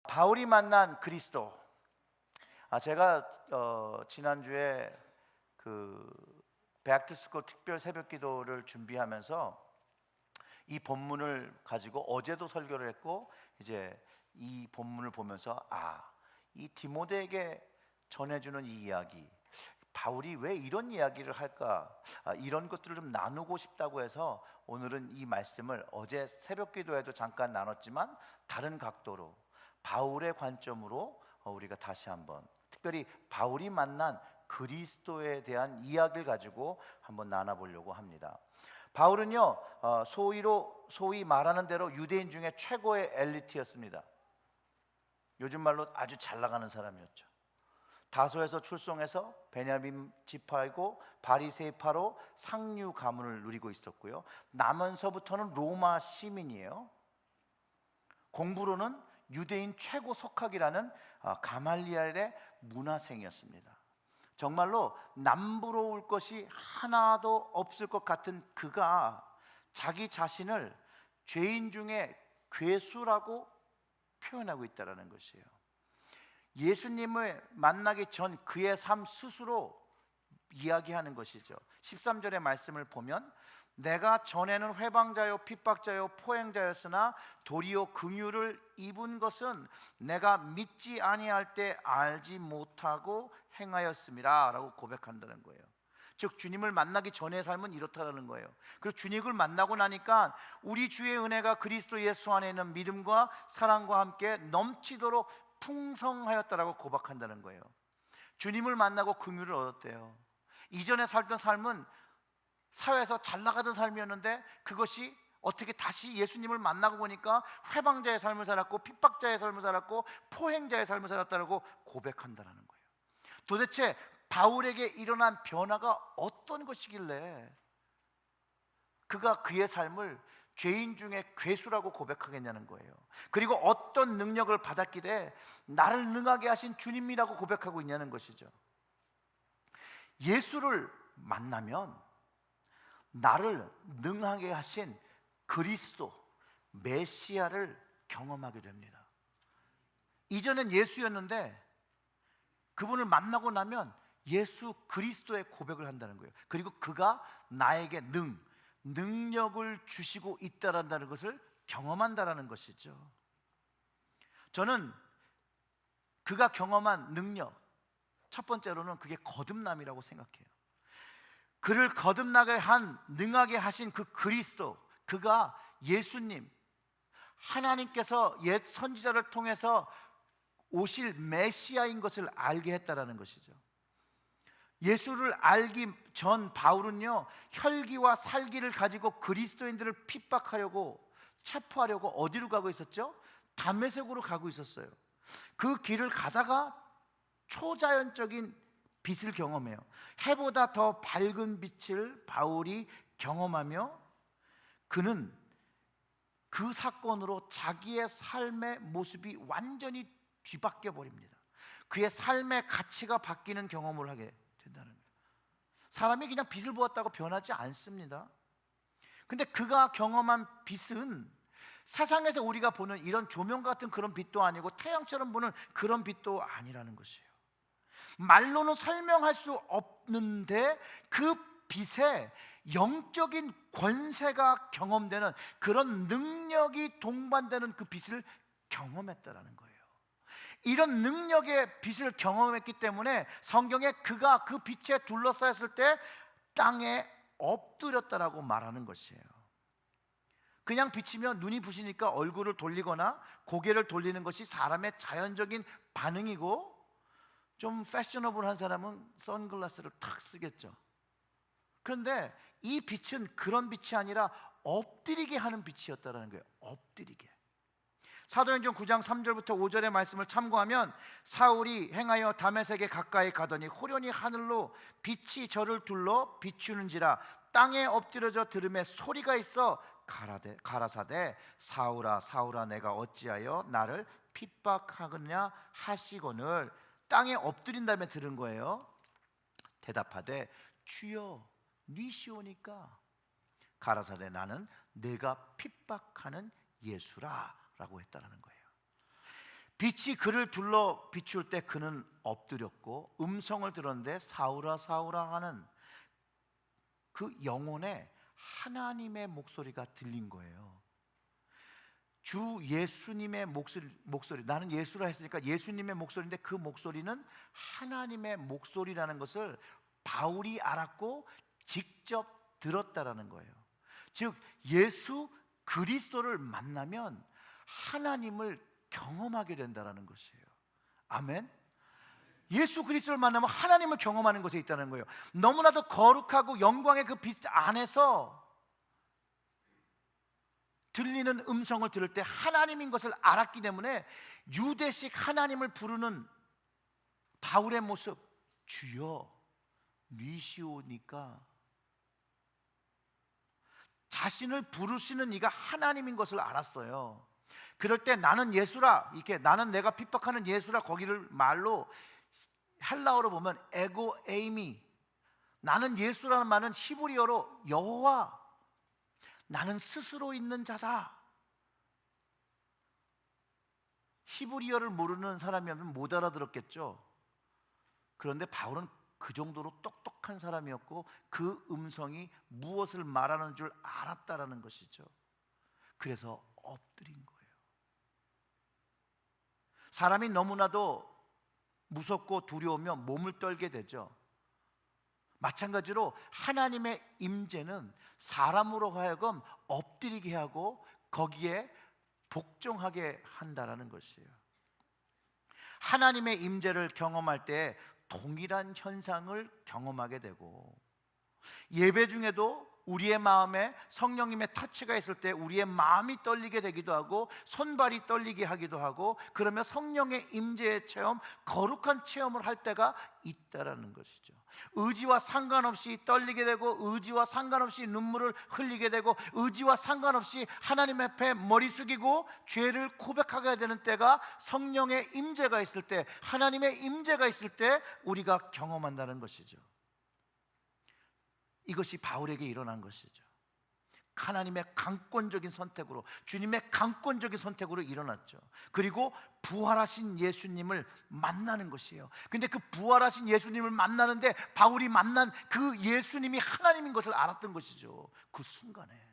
바울이 만난 그리스도. 제가 지난주에 그 백투스쿨 특별 새벽기도를 준비하면서 이 본문을 가지고 어제도 설교를 했고, 이제 이 본문을 보면서 이 디모데에게 전해주는 이 이야기, 바울이 왜 이런 이야기를 할까, 이런 것들을 좀 나누고 싶다고 해서 오늘은 이 말씀을 어제 새벽기도에도 잠깐 나눴지만 다른 각도로 바울의 관점으로 우리가 다시 한번, 특별히 바울이 만난 그리스도에 대한 이야기를 가지고 한번 나눠보려고 합니다. 바울은요, 소위 말하는 대로 유대인 중에 최고의 엘리트였습니다. 요즘 말로 아주 잘 나가는 사람이었죠. 다소에서 출송해서 베냐민 지파이고 바리새파로 상류 가문을 누리고 있었고요, 남원서부터는 로마 시민이에요. 공부로는 유대인 최고 석학이라는 가말리엘의 문화생이었습니다. 정말로 남부러울 것이 하나도 없을 것 같은 그가 자기 자신을 죄인 중에 괴수라고 표현하고 있다는 것이에요. 예수님을 만나기 전 그의 삶 스스로 이야기하는 것이죠. 13절의 말씀을 보면, 내가 전에는 회방자요 핍박자요 포행자였으나 도리어 긍휼을 입은 것은 내가 믿지 아니할 때 알지 못하고 행하였음이라 라고 고백한다는 거예요. 즉 주님을 만나기 전의 삶은 이렇다는 거예요. 그리고 주님을 만나고 나니까 우리 주의 은혜가 그리스도 예수 안에 있는 믿음과 사랑과 함께 넘치도록 풍성하였다라고 고백한다는 거예요. 주님을 만나고 긍휼을 얻었대요. 이전에 살던 삶은 사회에서 잘 나가던 삶이었는데 그것이 어떻게 다시 예수님을 만나고 보니까 회방자의 삶을 살았고 핍박자의 삶을 살았고 포행자의 삶을 살았다고 고백한다는 거예요. 도대체 바울에게 일어난 변화가 어떤 것이길래 그가 그의 삶을 죄인 중에 괴수라고 고백하겠냐는 거예요. 그리고 어떤 능력을 받았기에 나를 능하게 하신 주님이라고 고백하고 있냐는 것이죠. 예수를 만나면 나를 능하게 하신 그리스도 메시아를 경험하게 됩니다. 이전엔 예수였는데 그분을 만나고 나면 예수 그리스도의 고백을 한다는 거예요. 그리고 그가 나에게 능력을 주시고 있다는 것을 경험한다는 것이죠. 저는 그가 경험한 능력, 첫 번째로는 그게 거듭남이라고 생각해요. 그를 거듭나게 능하게 하신 그 그리스도, 그가 예수님, 하나님께서 옛 선지자를 통해서 오실 메시아인 것을 알게 했다라는 것이죠. 예수를 알기 전 바울은요, 혈기와 살기를 가지고 그리스도인들을 핍박하려고, 체포하려고 어디로 가고 있었죠? 다메섹으로 가고 있었어요. 그 길을 가다가 초자연적인 빛을 경험해요. 해보다 더 밝은 빛을 바울이 경험하며 그는 그 사건으로 자기의 삶의 모습이 완전히 뒤바뀌어 버립니다. 그의 삶의 가치가 바뀌는 경험을 하게 된다는 거예요. 사람이 그냥 빛을 보았다고 변하지 않습니다. 근데 그가 경험한 빛은 세상에서 우리가 보는 이런 조명 같은 그런 빛도 아니고 태양처럼 보는 그런 빛도 아니라는 것이에요. 말로는 설명할 수 없는데 그 빛에 영적인 권세가 경험되는 그런 능력이 동반되는 그 빛을 경험했다라는 거예요. 이런 능력의 빛을 경험했기 때문에 성경에 그가 그 빛에 둘러싸였을 때 땅에 엎드렸다라고 말하는 것이에요. 그냥 비치면 눈이 부시니까 얼굴을 돌리거나 고개를 돌리는 것이 사람의 자연적인 반응이고, 좀 패셔너블한 사람은 선글라스를 탁 쓰겠죠. 그런데 이 빛은 그런 빛이 아니라 엎드리게 하는 빛이었다는 거예요. 엎드리게. 사도행전 9장 3절부터 5절의 말씀을 참고하면, 사울이 행하여 다메섹에 가까이 가더니 호련히 하늘로 빛이 저를 둘러 비추는지라 땅에 엎드려져 들음에 소리가 있어 가라사대 사울아 사울아 내가 어찌하여 나를 핍박하느냐 하시거늘. 땅에 엎드린 다음에 들은 거예요. 대답하되 주여 니시오니까. 가라사대 나는 내가 핍박하는 예수라 라고 했다는 거예요. 빛이 그를 둘러 비출 때 그는 엎드렸고 음성을 들었는데 사울아 사울아 하는 그 영혼에 하나님의 목소리가 들린 거예요. 주 예수님의 목소리, 나는 예수라 했으니까 예수님의 목소리인데 그 목소리는 하나님의 목소리라는 것을 바울이 알았고 직접 들었다라는 거예요. 즉 예수 그리스도를 만나면 하나님을 경험하게 된다라는 것이에요. 아멘. 예수 그리스도를 만나면 하나님을 경험하는 것에 있다는 거예요. 너무나도 거룩하고 영광의 그 빛 안에서 들리는 음성을 들을 때 하나님인 것을 알았기 때문에 유대식 하나님을 부르는 바울의 모습, 주여 니시오니까, 자신을 부르시는 이가 하나님인 것을 알았어요. 그럴 때 나는 예수라, 이렇게 나는 내가 핍박하는 예수라, 거기를 말로 헬라어로 보면 에고 에이미, 나는 예수라는 말은 히브리어로 여호와, 나는 스스로 있는 자다. 히브리어를 모르는 사람이면 못 알아들었겠죠. 그런데 바울은 그 정도로 똑똑한 사람이었고 그 음성이 무엇을 말하는 줄 알았다라는 것이죠. 그래서 엎드린 거예요. 사람이 너무나도 무섭고 두려우면 몸을 떨게 되죠. 마찬가지로 하나님의 임재는 사람으로 하여금 엎드리게 하고 거기에 복종하게 한다라는 것이에요. 하나님의 임재를 경험할 때 동일한 현상을 경험하게 되고, 예배 중에도 우리의 마음에 성령님의 터치가 있을 때 우리의 마음이 떨리게 되기도 하고 손발이 떨리게 하기도 하고, 그러며 성령의 임재의 체험, 거룩한 체험을 할 때가 있다라는 것이죠. 의지와 상관없이 떨리게 되고 의지와 상관없이 눈물을 흘리게 되고 의지와 상관없이 하나님 앞에 머리 숙이고 죄를 고백하게 되는 때가 성령의 임재가 있을 때, 하나님의 임재가 있을 때 우리가 경험한다는 것이죠. 이것이 바울에게 일어난 것이죠. 하나님의 강권적인 선택으로, 주님의 강권적인 선택으로 일어났죠. 그리고 부활하신 예수님을 만나는 것이에요. 근데 그 부활하신 예수님을 만나는데 바울이 만난 그 예수님이 하나님인 것을 알았던 것이죠. 그 순간에.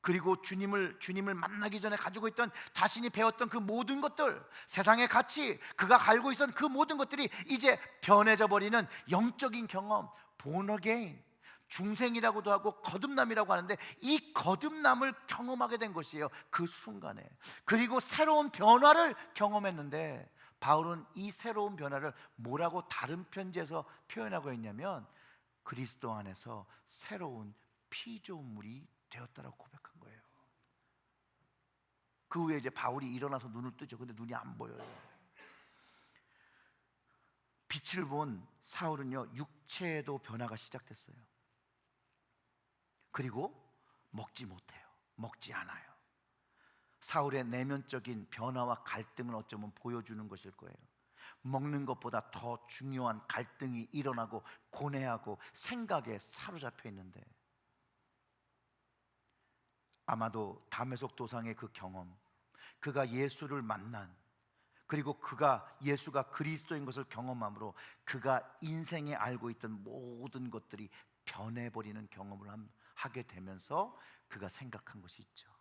그리고 주님을 만나기 전에 가지고 있던 자신이 배웠던 그 모든 것들, 세상의 가치, 그가 알고 있었던 그 모든 것들이 이제 변해져 버리는 영적인 경험, born again, 중생이라고도 하고 거듭남이라고 하는데 이 거듭남을 경험하게 된 것이에요. 그 순간에. 그리고 새로운 변화를 경험했는데 바울은 이 새로운 변화를 뭐라고 다른 편지에서 표현하고 있냐면 그리스도 안에서 새로운 피조물이 되었다라고 고백한 거예요. 그 후에 이제 바울이 일어나서 눈을 뜨죠. 근데 눈이 안 보여요. 빛을 본 사울은요, 육체에도 변화가 시작됐어요. 그리고 먹지 못해요. 먹지 않아요. 사울의 내면적인 변화와 갈등을 어쩌면 보여주는 것일 거예요. 먹는 것보다 더 중요한 갈등이 일어나고 고뇌하고 생각에 사로잡혀 있는데, 아마도 다메섹 도상의 그 경험, 그가 예수를 만난, 그리고 그가 예수가 그리스도인 것을 경험함으로 그가 인생에 알고 있던 모든 것들이 변해버리는 경험을 하게 되면서 그가 생각한 것이 있죠.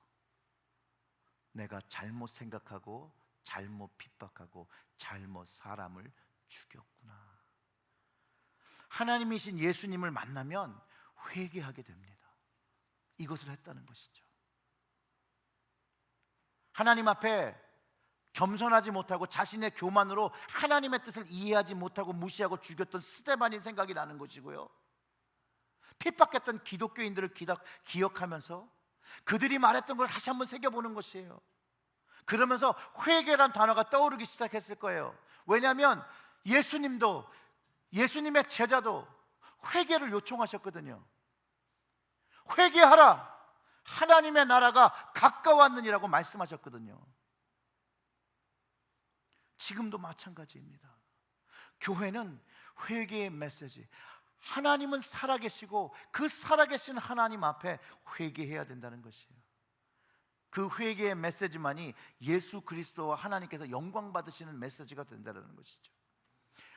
내가 잘못 생각하고 잘못 핍박하고 잘못 사람을 죽였구나. 하나님이신 예수님을 만나면 회개하게 됩니다. 이것을 했다는 것이죠. 하나님 앞에 겸손하지 못하고 자신의 교만으로 하나님의 뜻을 이해하지 못하고 무시하고 죽였던 스데반이 생각이 나는 것이고요, 핍박했던 기독교인들을 기억하면서 그들이 말했던 걸 다시 한번 새겨보는 것이에요. 그러면서 회개란 단어가 떠오르기 시작했을 거예요. 왜냐하면 예수님도, 예수님의 제자도 회개를 요청하셨거든요. 회개하라, 하나님의 나라가 가까웠느니라고 말씀하셨거든요. 지금도 마찬가지입니다. 교회는 회개의 메시지, 하나님은 살아계시고 그 살아계신 하나님 앞에 회개해야 된다는 것이에요. 그 회개의 메시지만이 예수 그리스도와 하나님께서 영광 받으시는 메시지가 된다는 것이죠.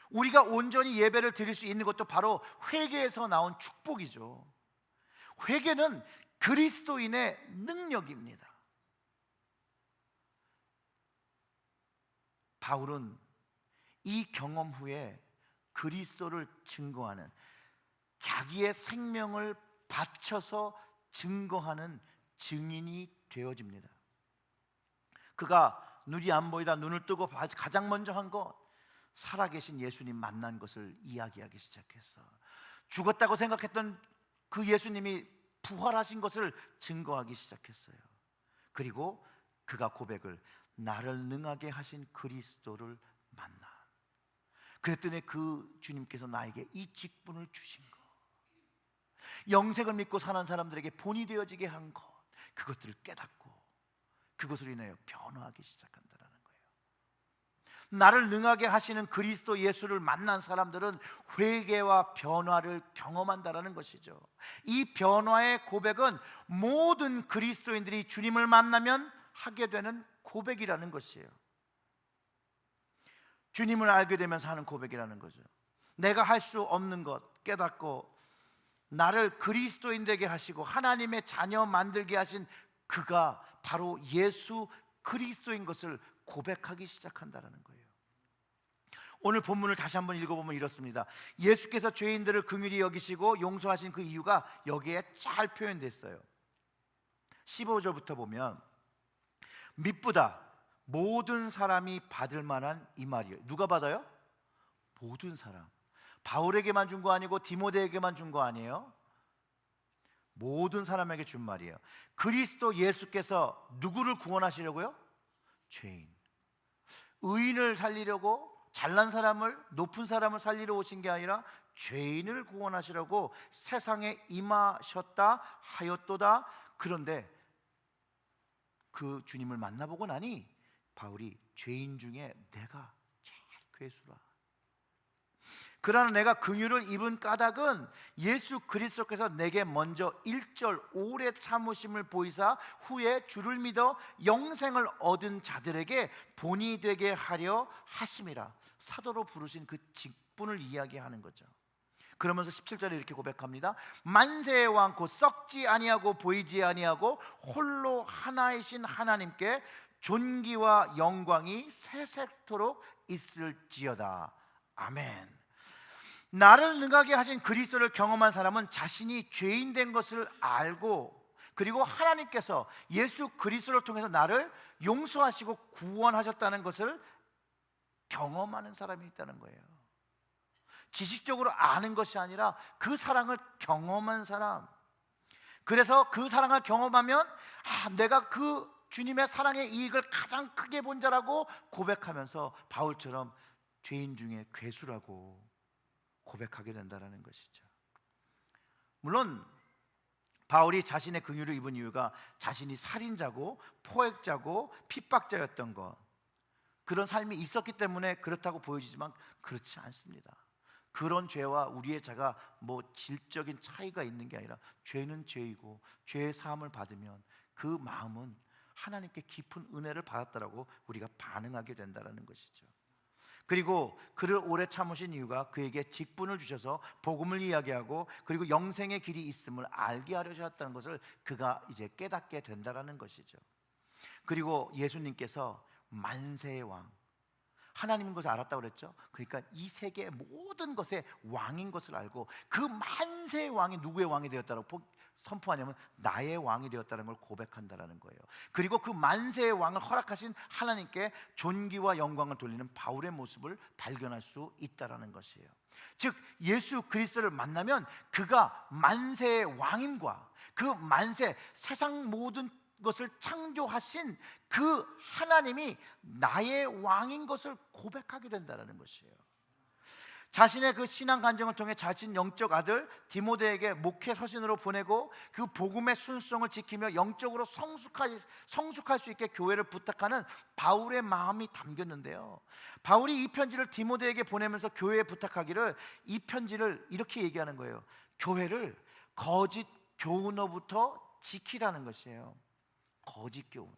우리가 온전히 예배를 드릴 수 있는 것도 바로 회개에서 나온 축복이죠. 회개는 그리스도인의 능력입니다. 바울은 이 경험 후에 그리스도를 증거하는, 자기의 생명을 바쳐서 증거하는 증인이 되어집니다. 그가 눈이 안 보이다 눈을 뜨고 가장 먼저 한 것, 살아계신 예수님 만난 것을 이야기하기 시작했어. 죽었다고 생각했던 그 예수님이 부활하신 것을 증거하기 시작했어요. 그리고 그가 고백을, 나를 능하게 하신 그리스도를 만나. 그랬더니 그 주님께서 나에게 이 직분을 주신 것, 영생을 믿고 사는 사람들에게 본이 되어지게 한 것, 그것들을 깨닫고 그것으로 인하여 변화하기 시작한다는 거예요. 나를 능하게 하시는 그리스도 예수를 만난 사람들은 회개와 변화를 경험한다는 것이죠. 이 변화의 고백은 모든 그리스도인들이 주님을 만나면 하게 되는 고백이라는 것이에요. 주님을 알게 되면서 하는 고백이라는 거죠. 내가 할 수 없는 것 깨닫고 나를 그리스도인 되게 하시고 하나님의 자녀 만들게 하신 그가 바로 예수 그리스도인 것을 고백하기 시작한다는 거예요. 오늘 본문을 다시 한번 읽어보면 이렇습니다. 예수께서 죄인들을 긍휼히 여기시고 용서하신 그 이유가 여기에 잘 표현됐어요. 15절부터 보면, 미쁘다 모든 사람이 받을 만한 이 말이에요. 누가 받아요? 모든 사람. 바울에게만 준 거 아니고 디모데에게만 준 거 아니에요. 모든 사람에게 준 말이에요. 그리스도 예수께서 누구를 구원하시려고요? 죄인. 의인을 살리려고, 잘난 사람을, 높은 사람을 살리러 오신 게 아니라 죄인을 구원하시려고 세상에 임하셨다 하였도다. 그런데 그 주님을 만나보고 나니 바울이 죄인 중에 내가 제일 괴수라. 그러나 내가 긍휼을 입은 까닭은 예수 그리스도께서 내게 먼저 1절 오래 참으심을 보이사 후에 주를 믿어 영생을 얻은 자들에게 본이 되게 하려 하심이라. 사도로 부르신 그 직분을 이야기하는 거죠. 그러면서 17절에 이렇게 고백합니다. 만세의 왕 곧 썩지 아니하고 보이지 아니하고 홀로 하나이신 하나님께 존귀와 영광이 세세토록 있을지어다. 아멘. 나를 능하게 하신 그리스도를 경험한 사람은 자신이 죄인 된 것을 알고, 그리고 하나님께서 예수 그리스도를 통해서 나를 용서하시고 구원하셨다는 것을 경험하는 사람이 있다는 거예요. 지식적으로 아는 것이 아니라 그 사랑을 경험한 사람. 그래서 그 사랑을 경험하면 내가 그 주님의 사랑의 이익을 가장 크게 본 자라고 고백하면서 바울처럼 죄인 중에 괴수라고 고백하게 된다는 것이죠. 물론 바울이 자신의 긍휼을 입은 이유가 자신이 살인자고 포획자고 핍박자였던 것, 그런 삶이 있었기 때문에 그렇다고 보여지지만 그렇지 않습니다. 그런 죄와 우리의 죄가 뭐 질적인 차이가 있는 게 아니라 죄는 죄이고 죄의 사함을 받으면 그 마음은 하나님께 깊은 은혜를 받았다라고 우리가 반응하게 된다는 것이죠. 그리고 그를 오래 참으신 이유가 그에게 직분을 주셔서 복음을 이야기하고 그리고 영생의 길이 있음을 알게 하려 하셨다는 것을 그가 이제 깨닫게 된다는 것이죠. 그리고 예수님께서 만세의 왕, 하나님인 것을 알았다고 그랬죠. 그러니까 이 세계의 모든 것의 왕인 것을 알고 그 만세의 왕이 누구의 왕이 되었다고 선포하냐면 나의 왕이 되었다는 걸 고백한다는 거예요. 그리고 그 만세의 왕을 허락하신 하나님께 존귀와 영광을 돌리는 바울의 모습을 발견할 수 있다는 것이에요. 즉 예수 그리스도를 만나면 그가 만세의 왕임과 그 만세, 세상 모든 것을 창조하신 그 하나님이 나의 왕인 것을 고백하게 된다는 것이에요. 자신의 그 신앙 간증을 통해 자신 영적 아들 디모데에게 목회 서신으로 보내고 그 복음의 순수성을 지키며 영적으로 성숙할 수 있게 교회를 부탁하는 바울의 마음이 담겼는데요. 바울이 이 편지를 디모데에게 보내면서 교회에 부탁하기를, 이 편지를 이렇게 얘기하는 거예요. 교회를 거짓 교훈으로부터 지키라는 것이에요. 거짓 교훈.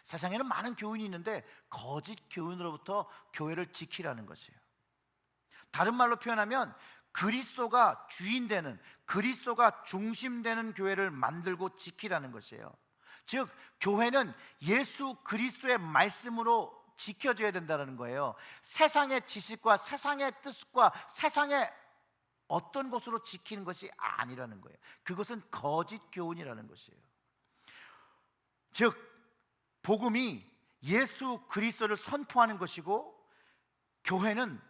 세상에는 많은 교훈이 있는데 거짓 교훈으로부터 교회를 지키라는 것이에요. 다른 말로 표현하면 그리스도가 주인 되는, 그리스도가 중심 되는 교회를 만들고 지키라는 것이에요. 즉 교회는 예수 그리스도의 말씀으로 지켜져야 된다는 거예요. 세상의 지식과 세상의 뜻과 세상의 어떤 것으로 지키는 것이 아니라는 거예요. 그것은 거짓 교훈이라는 것이에요. 즉 복음이 예수 그리스도를 선포하는 것이고 교회는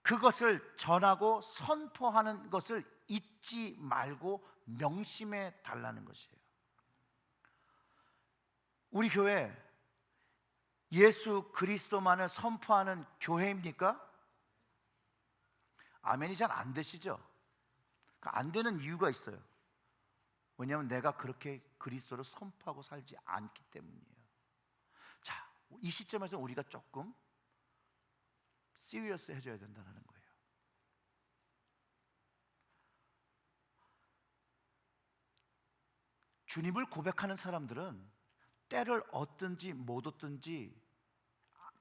그것을 전하고 선포하는 것을 잊지 말고 명심해 달라는 것이에요. 우리 교회 예수 그리스도만을 선포하는 교회입니까? 아멘이 잘 안 되시죠? 안 되는 이유가 있어요. 왜냐하면 내가 그렇게 그리스도를 선포하고 살지 않기 때문이에요. 자, 이 시점에서 우리가 조금 시리어스 해줘야 된다는 거예요. 주님을 고백하는 사람들은 때를 얻든지 못 얻든지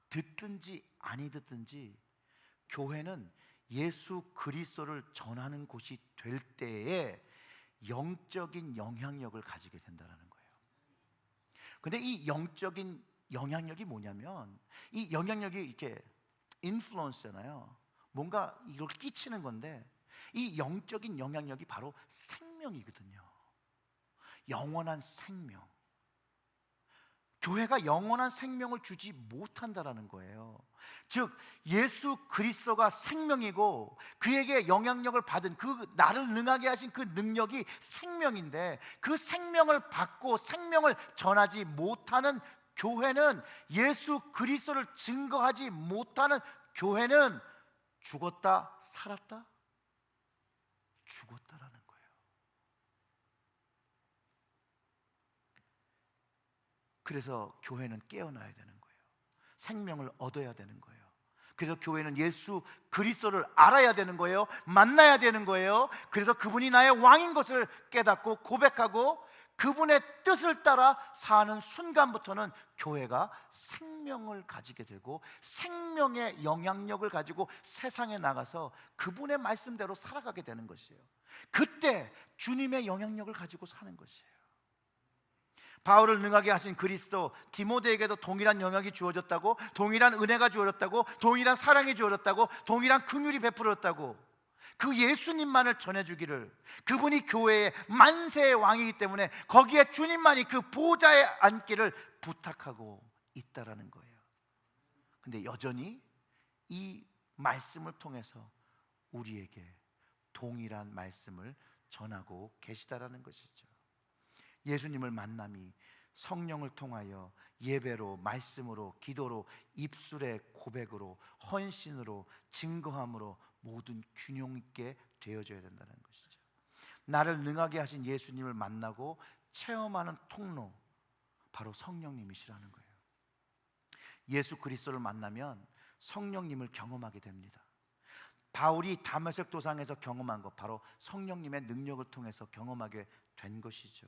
듣든지 아니 듣든지 교회는 예수 그리스도를 전하는 곳이 될 때에 영적인 영향력을 가지게 된다는 거예요. 근데 이 영적인 영향력이 뭐냐면 이 영향력이 이렇게 인플루언스잖아요. 뭔가 이걸 끼치는 건데 이 영적인 영향력이 바로 생명이거든요. 영원한 생명. 교회가 영원한 생명을 주지 못한다라는 거예요. 즉 예수 그리스도가 생명이고 그에게 영향력을 받은 그 나를 능하게 하신 그 능력이 생명인데 그 생명을 받고 생명을 전하지 못하는 교회는, 예수 그리스도를 증거하지 못하는 교회는 죽었다 살았다? 죽었다라는 거예요. 그래서 교회는 깨어나야 되는 거예요. 생명을 얻어야 되는 거예요. 그래서 교회는 예수 그리스도를 알아야 되는 거예요. 만나야 되는 거예요. 그래서 그분이 나의 왕인 것을 깨닫고 고백하고 그분의 뜻을 따라 사는 순간부터는 교회가 생명을 가지게 되고 생명의 영향력을 가지고 세상에 나가서 그분의 말씀대로 살아가게 되는 것이에요. 그때 주님의 영향력을 가지고 사는 것이에요. 바울을 능하게 하신 그리스도, 디모데에게도 동일한 영향이 주어졌다고, 동일한 은혜가 주어졌다고, 동일한 사랑이 주어졌다고, 동일한 긍휼이 베풀어졌다고, 그 예수님만을 전해주기를, 그분이 교회의 만세의 왕이기 때문에 거기에 주님만이 그 보좌에 앉기를 부탁하고 있다라는 거예요. 근데 여전히 이 말씀을 통해서 우리에게 동일한 말씀을 전하고 계시다라는 것이죠. 예수님을 만남이 성령을 통하여 예배로, 말씀으로, 기도로, 입술의 고백으로, 헌신으로, 증거함으로 모든 균형 있게 되어져야 된다는 것이죠. 나를 능하게 하신 예수님을 만나고 체험하는 통로, 바로 성령님이시라는 거예요. 예수 그리스도를 만나면 성령님을 경험하게 됩니다. 바울이 다메섹 도상에서 경험한 것, 바로 성령님의 능력을 통해서 경험하게 된 것이죠.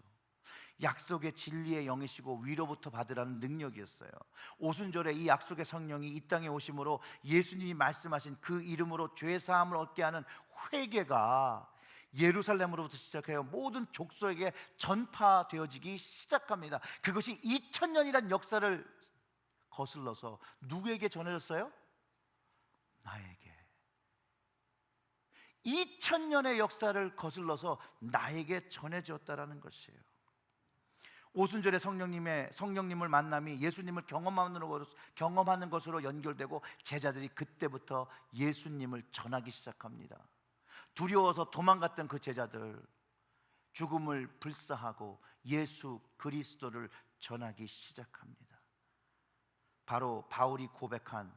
약속의 진리의 영이시고 위로부터 받으라는 능력이었어요. 오순절에 이 약속의 성령이 이 땅에 오심으로 예수님이 말씀하신 그 이름으로 죄 사함을 얻게 하는 회개가 예루살렘으로부터 시작하여 모든 족속에게 전파되어지기 시작합니다. 그것이 2000년이란 역사를 거슬러서 누구에게 전해졌어요? 나에게. 2000년의 역사를 거슬러서 나에게 전해졌다라는 것이에요. 오순절에 성령님을 만남이 예수님을 경험하는 것으로 연결되고 제자들이 그때부터 예수님을 전하기 시작합니다. 두려워서 도망갔던 그 제자들, 죽음을 불사하고 예수 그리스도를 전하기 시작합니다. 바로 바울이 고백한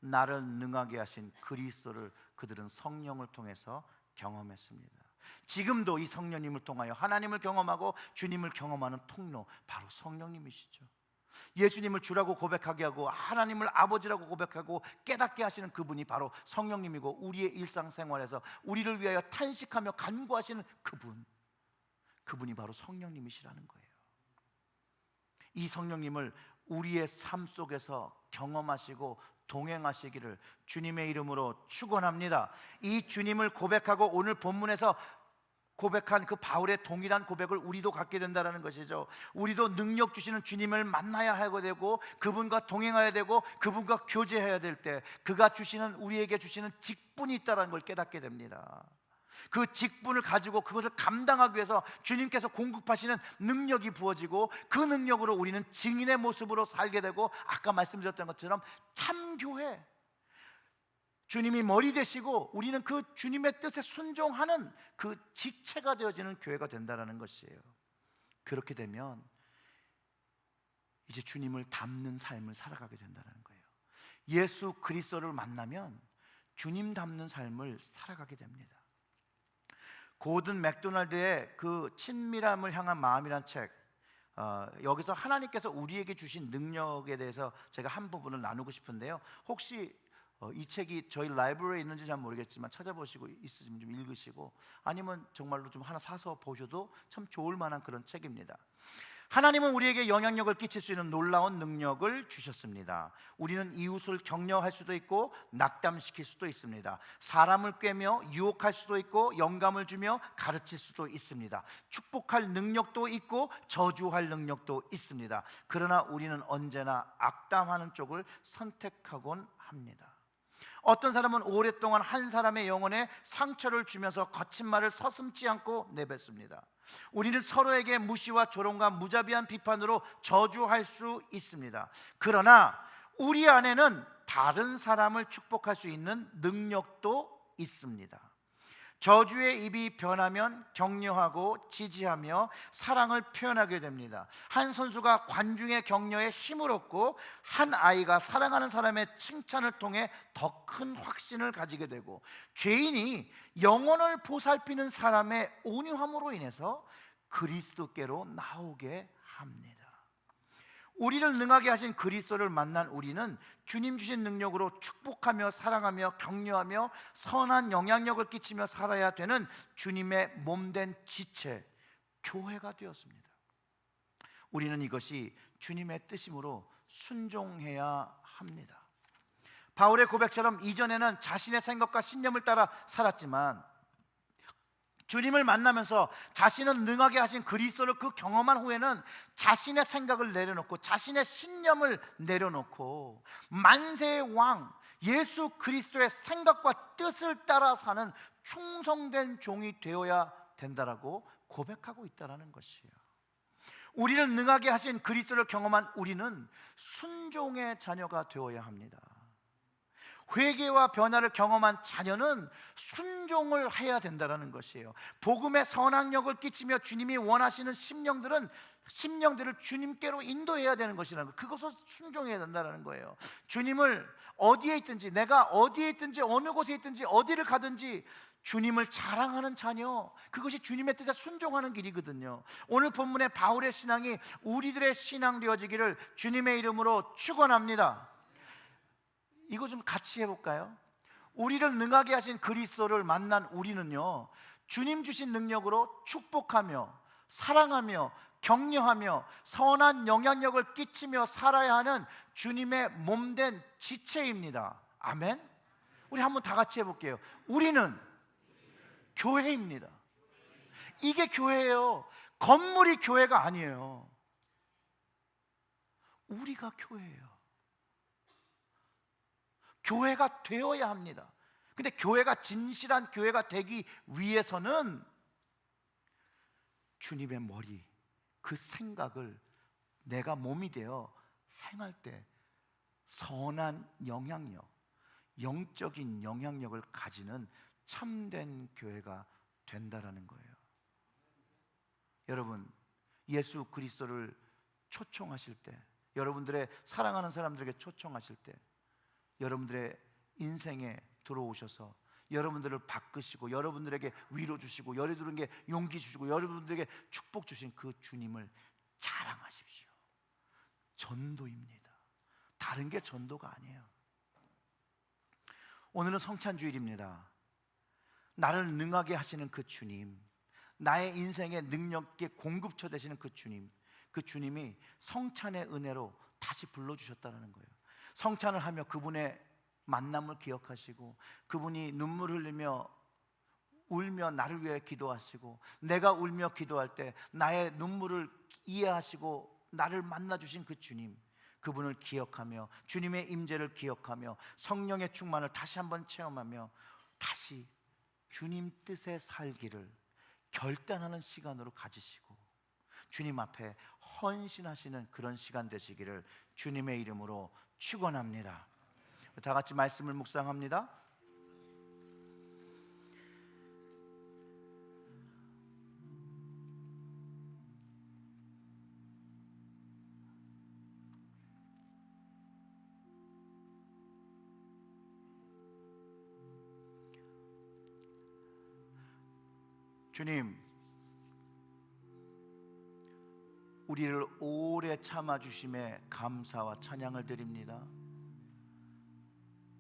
나를 능하게 하신 그리스도를 그들은 성령을 통해서 경험했습니다. 지금도 이 성령님을 통하여 하나님을 경험하고 주님을 경험하는 통로, 바로 성령님이시죠. 예수님을 주라고 고백하게 하고 하나님을 아버지라고 고백하고 깨닫게 하시는 그분이 바로 성령님이고, 우리의 일상생활에서 우리를 위하여 탄식하며 간구하시는 그분이 바로 성령님이시라는 거예요. 이 성령님을 우리의 삶 속에서 경험하시고 동행하시기를 주님의 이름으로 축원합니다. 이 주님을 고백하고 오늘 본문에서 고백한 그 바울의 동일한 고백을 우리도 갖게 된다는 것이죠. 우리도 능력 주시는 주님을 만나야 하게 되고, 그분과 동행해야 되고, 그분과 교제해야 될 때 그가 주시는, 우리에게 주시는 직분이 있다는 걸 깨닫게 됩니다. 그 직분을 가지고 그것을 감당하기 위해서 주님께서 공급하시는 능력이 부어지고, 그 능력으로 우리는 증인의 모습으로 살게 되고, 아까 말씀드렸던 것처럼 참교회, 주님이 머리 되시고 우리는 그 주님의 뜻에 순종하는 그 지체가 되어지는 교회가 된다는 것이에요. 그렇게 되면 이제 주님을 닮는 삶을 살아가게 된다는 거예요. 예수 그리스도를 만나면 주님 닮는 삶을 살아가게 됩니다. 고든 맥도날드의 그 친밀함을 향한 마음이란 책, 여기서 하나님께서 우리에게 주신 능력에 대해서 제가 한 부분을 나누고 싶은데요, 혹시 이 책이 저희 라이브러리에 있는지 잘 모르겠지만 찾아보시고 있으시면 좀 읽으시고, 아니면 정말로 좀 하나 사서 보셔도 참 좋을 만한 그런 책입니다. 하나님은 우리에게 영향력을 끼칠 수 있는 놀라운 능력을 주셨습니다. 우리는 이웃을 격려할 수도 있고 낙담시킬 수도 있습니다. 사람을 꿰며 유혹할 수도 있고 영감을 주며 가르칠 수도 있습니다. 축복할 능력도 있고 저주할 능력도 있습니다. 그러나 우리는 언제나 악담하는 쪽을 선택하곤 합니다. 어떤 사람은 오랫동안 한 사람의 영혼에 상처를 주면서 거친 말을 서슴지 않고 내뱉습니다. 우리는 서로에게 무시와 조롱과 무자비한 비판으로 저주할 수 있습니다. 그러나 우리 안에는 다른 사람을 축복할 수 있는 능력도 있습니다. 저주의 입이 변하면 격려하고 지지하며 사랑을 표현하게 됩니다. 한 선수가 관중의 격려에 힘을 얻고, 한 아이가 사랑하는 사람의 칭찬을 통해 더 큰 확신을 가지게 되고, 죄인이 영혼을 보살피는 사람의 온유함으로 인해서 그리스도께로 나오게 합니다. 우리를 능하게 하신 그리스도를 만난 우리는 주님 주신 능력으로 축복하며 사랑하며 격려하며 선한 영향력을 끼치며 살아야 되는 주님의 몸된 지체, 교회가 되었습니다. 우리는 이것이 주님의 뜻이므로 순종해야 합니다. 바울의 고백처럼 이전에는 자신의 생각과 신념을 따라 살았지만, 주님을 만나면서 자신은 능하게 하신 그리스도를 그 경험한 후에는 자신의 생각을 내려놓고 자신의 신념을 내려놓고 만세의 왕 예수 그리스도의 생각과 뜻을 따라 사는 충성된 종이 되어야 된다라고 고백하고 있다는 것이에요. 우리를 능하게 하신 그리스도를 경험한 우리는 순종의 자녀가 되어야 합니다. 회개와 변화를 경험한 자녀는 순종을 해야 된다는 것이에요. 복음의 선악력을 끼치며 주님이 원하시는 심령들을 주님께로 인도해야 되는 것이라는 것, 그것을 순종해야 된다는 거예요. 주님을 어디에 있든지, 내가 어디에 있든지 어느 곳에 있든지 어디를 가든지 주님을 자랑하는 자녀, 그것이 주님의 뜻에 순종하는 길이거든요. 오늘 본문의 바울의 신앙이 우리들의 신앙 되어지기를 주님의 이름으로 축원합니다. 이거 좀 같이 해볼까요? 우리를 능하게 하신 그리스도를 만난 우리는요, 주님 주신 능력으로 축복하며 사랑하며 격려하며 선한 영향력을 끼치며 살아야 하는 주님의 몸된 지체입니다. 아멘? 우리 한번 다 같이 해볼게요. 우리는 교회입니다. 이게 교회예요. 건물이 교회가 아니에요. 우리가 교회예요. 교회가 되어야 합니다. 근데 교회가 진실한 교회가 되기 위해서는 주님의 머리, 그 생각을 내가 몸이 되어 행할 때 선한 영향력, 영적인 영향력을 가지는 참된 교회가 된다라는 거예요. 여러분, 예수 그리스도를 초청하실 때, 여러분들의 사랑하는 사람들에게 초청하실 때, 여러분들의 인생에 들어오셔서 여러분들을 바꾸시고 여러분들에게 위로 주시고 여러분들에게 용기 주시고 여러분들에게 축복 주신 그 주님을 자랑하십시오. 전도입니다. 다른 게 전도가 아니에요. 오늘은 성찬주일입니다. 나를 능하게 하시는 그 주님, 나의 인생의 능력의 공급처 되시는 그 그 주님이 성찬의 은혜로 다시 불러주셨다는 거예요. 성찬을 하며 그분의 만남을 기억하시고, 그분이 눈물 흘리며 울며 나를 위해 기도하시고, 내가 울며 기도할 때 나의 눈물을 이해하시고 나를 만나주신 그 주님, 그분을 기억하며 주님의 임재를 기억하며 성령의 충만을 다시 한번 체험하며 다시 주님 뜻에 살기를 결단하는 시간으로 가지시고 주님 앞에 헌신하시는 그런 시간 되시기를 주님의 이름으로 축원합니다. 다 같이 말씀을 묵상합니다. 주님, 우리를 오래 참아주심에 감사와 찬양을 드립니다.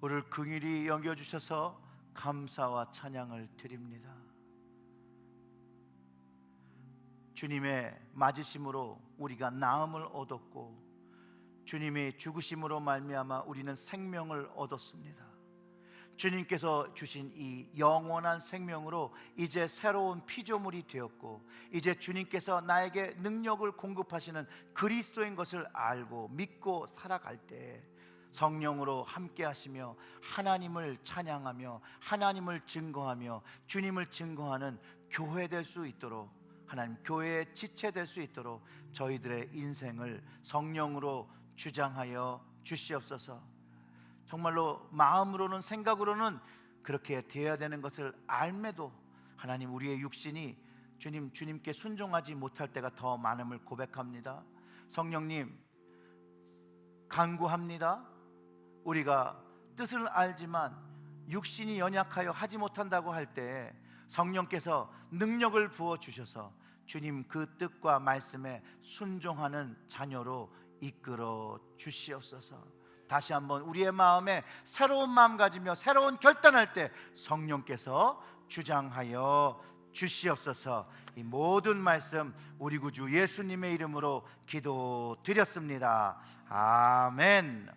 우리를 긍휼히 여겨주셔서 감사와 찬양을 드립니다. 주님의 맞으심으로 우리가 나음을 얻었고, 주님의 죽으심으로 말미암아 우리는 생명을 얻었습니다. 주님께서 주신 이 영원한 생명으로 이제 새로운 피조물이 되었고, 이제 주님께서 나에게 능력을 공급하시는 그리스도인 것을 알고 믿고 살아갈 때 성령으로 함께 하시며 하나님을 찬양하며 하나님을 증거하며 주님을 증거하는 교회 될 수 있도록, 하나님 교회의 지체 될 수 있도록 저희들의 인생을 성령으로 주장하여 주시옵소서. 정말로 마음으로는 생각으로는 그렇게 되어야 되는 것을 알매도 하나님, 우리의 육신이 주님께 순종하지 못할 때가 더 많음을 고백합니다. 성령님, 간구합니다. 우리가 뜻을 알지만 육신이 연약하여 하지 못한다고 할 때 성령께서 능력을 부어 주셔서 주님 그 뜻과 말씀에 순종하는 자녀로 이끌어 주시옵소서. 다시 한번 우리의 마음에 새로운 마음 가지며 새로운 결단할 때 성령께서 주장하여 주시옵소서. 이 모든 말씀 우리 구주 예수님의 이름으로 기도드렸습니다. 아멘.